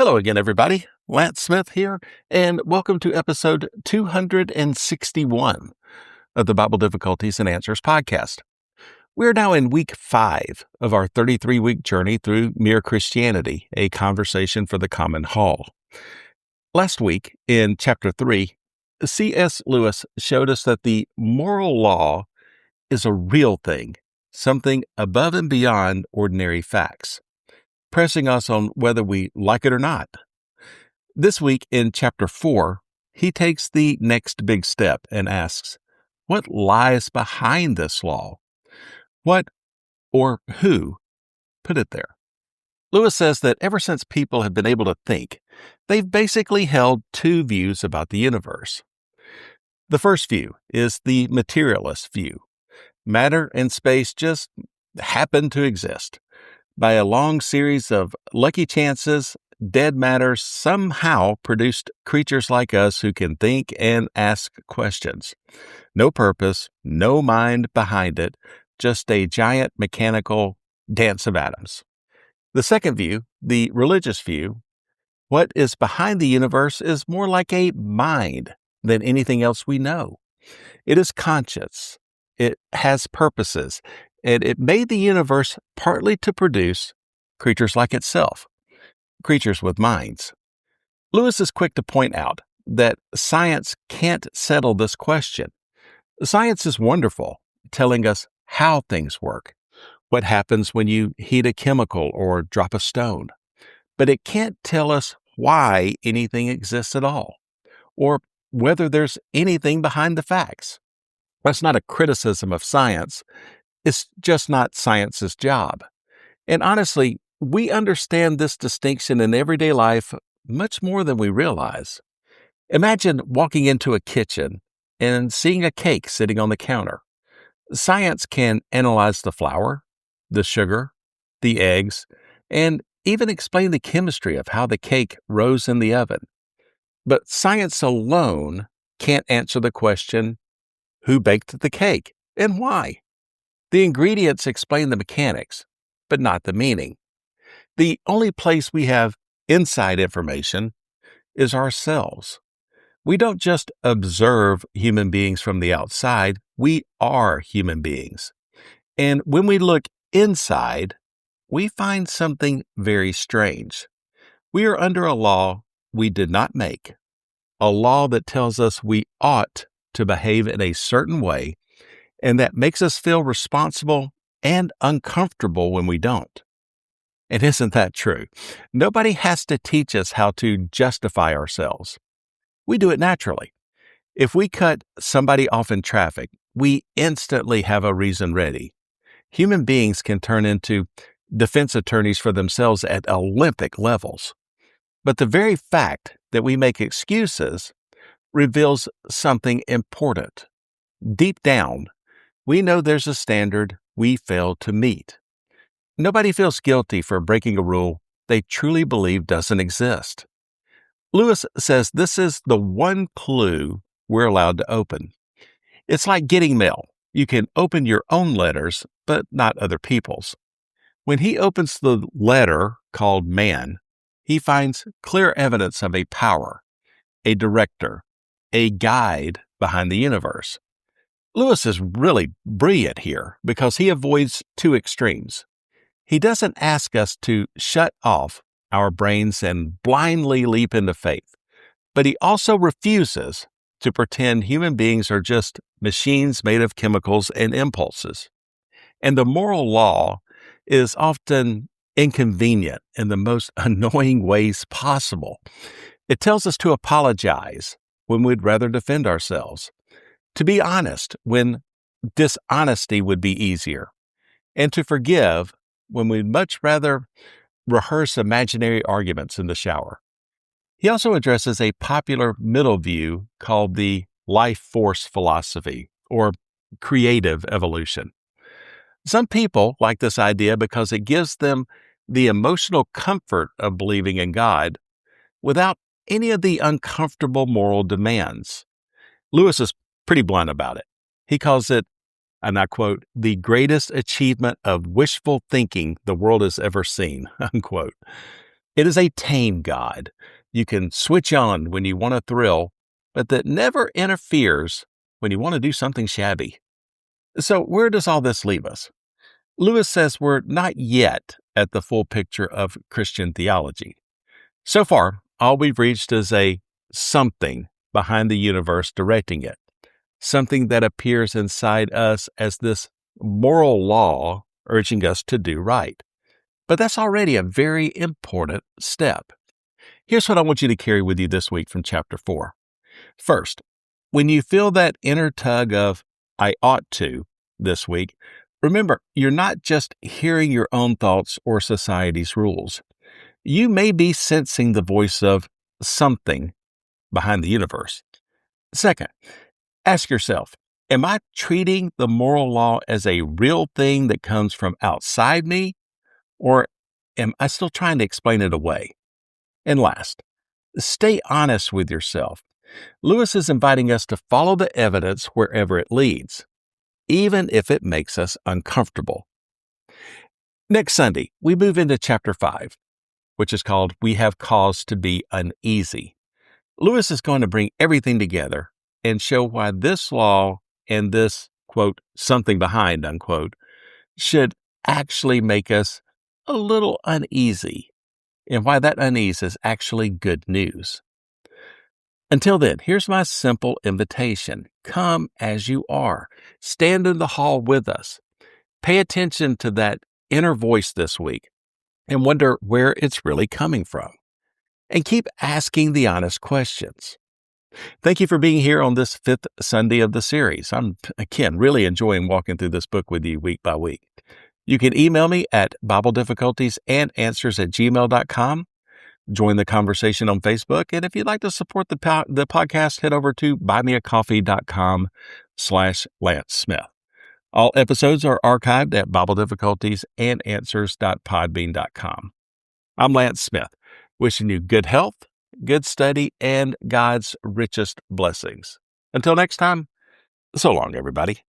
Hello again, everybody. Lance Smith here, and welcome to episode 261 of the Bible Difficulties and Answers podcast. We're now in week 5 of our 33-week journey through Mere Christianity, a conversation for the common hall. Last week, in chapter 3, C.S. Lewis showed us that the moral law is a real thing, something above and beyond ordinary facts, pressing us on whether we like it or not. This week in chapter 4, he takes the next big step and asks, what lies behind this law? What or who put it there? Lewis says that ever since people have been able to think, they've basically held two views about the universe. The first view is the materialist view. Matter and space just happen to exist. By a long series of lucky chances, dead matter somehow produced creatures like us who can think and ask questions. No purpose, no mind behind it, just a giant mechanical dance of atoms. The second view, the religious view, what is behind the universe is more like a mind than anything else we know. It is conscious, it has purposes, and it made the universe partly to produce creatures like itself, creatures with minds. Lewis is quick to point out that science can't settle this question. Science is wonderful, telling us how things work, what happens when you heat a chemical or drop a stone. But it can't tell us why anything exists at all, or whether there's anything behind the facts. That's not a criticism of science. It's just not science's job. And honestly, we understand this distinction in everyday life much more than we realize. Imagine walking into a kitchen and seeing a cake sitting on the counter. Science can analyze the flour, the sugar, the eggs, and even explain the chemistry of how the cake rose in the oven. But science alone can't answer the question, who baked the cake and why? The ingredients explain the mechanics, but not the meaning. The only place we have inside information is ourselves. We don't just observe human beings from the outside, we are human beings. And when we look inside, we find something very strange. We are under a law we did not make, a law that tells us we ought to behave in a certain way, and that makes us feel responsible and uncomfortable when we don't. And isn't that true? Nobody has to teach us how to justify ourselves. We do it naturally. If we cut somebody off in traffic, we instantly have a reason ready. Human beings can turn into defense attorneys for themselves at Olympic levels. But the very fact that we make excuses reveals something important. Deep down, we know there's a standard we failed to meet. Nobody feels guilty for breaking a rule they truly believe doesn't exist. Lewis says this is the one clue we're allowed to open. It's like getting mail. You can open your own letters, but not other people's. When he opens the letter called man, he finds clear evidence of a power, a director, a guide behind the universe. Lewis is really brilliant here because he avoids two extremes. He doesn't ask us to shut off our brains and blindly leap into faith, but he also refuses to pretend human beings are just machines made of chemicals and impulses. And the moral law is often inconvenient in the most annoying ways possible. It tells us to apologize when we'd rather defend ourselves, to be honest when dishonesty would be easier, and to forgive when we'd much rather rehearse imaginary arguments in the shower. He also addresses a popular middle view called the life force philosophy, or creative evolution. Some people like this idea because it gives them the emotional comfort of believing in God without any of the uncomfortable moral demands. Lewis is pretty blunt about it. He calls it, and I quote, the greatest achievement of wishful thinking the world has ever seen, unquote. It is a tame God you can switch on when you want a thrill, but that never interferes when you want to do something shabby. So, where does all this leave us? Lewis says we're not yet at the full picture of Christian theology. So far, all we've reached is a something behind the universe directing it, something that appears inside us as this moral law urging us to do right. But that's already a very important step. Here's what I want you to carry with you this week from chapter 4. First, when you feel that inner tug of, I ought to, this week, remember, you're not just hearing your own thoughts or society's rules. You may be sensing the voice of something behind the universe. Second, ask yourself, am I treating the moral law as a real thing that comes from outside me, or am I still trying to explain it away? And last, stay honest with yourself. Lewis is inviting us to follow the evidence wherever it leads, even if it makes us uncomfortable. Next Sunday, we move into chapter 5, which is called We Have Cause to Be Uneasy. Lewis is going to bring everything together and show why this law and this, quote, something behind, unquote, should actually make us a little uneasy, and why that unease is actually good news. Until then, here's my simple invitation. Come as you are. Stand in the hall with us. Pay attention to that inner voice this week and wonder where it's really coming from. And keep asking the honest questions. Thank you for being here on this 5th Sunday of the series. I'm, again, really enjoying walking through this book with you week by week. You can email me at BibleDifficultiesAndAnswers@gmail.com. Join the conversation on Facebook. And if you'd like to support the podcast, head over to buymeacoffee.com/Lance Smith. All episodes are archived at BibleDifficultiesAndAnswers.podbean.com. I'm Lance Smith, wishing you good health, good study, and God's richest blessings. Until next time, so long, everybody.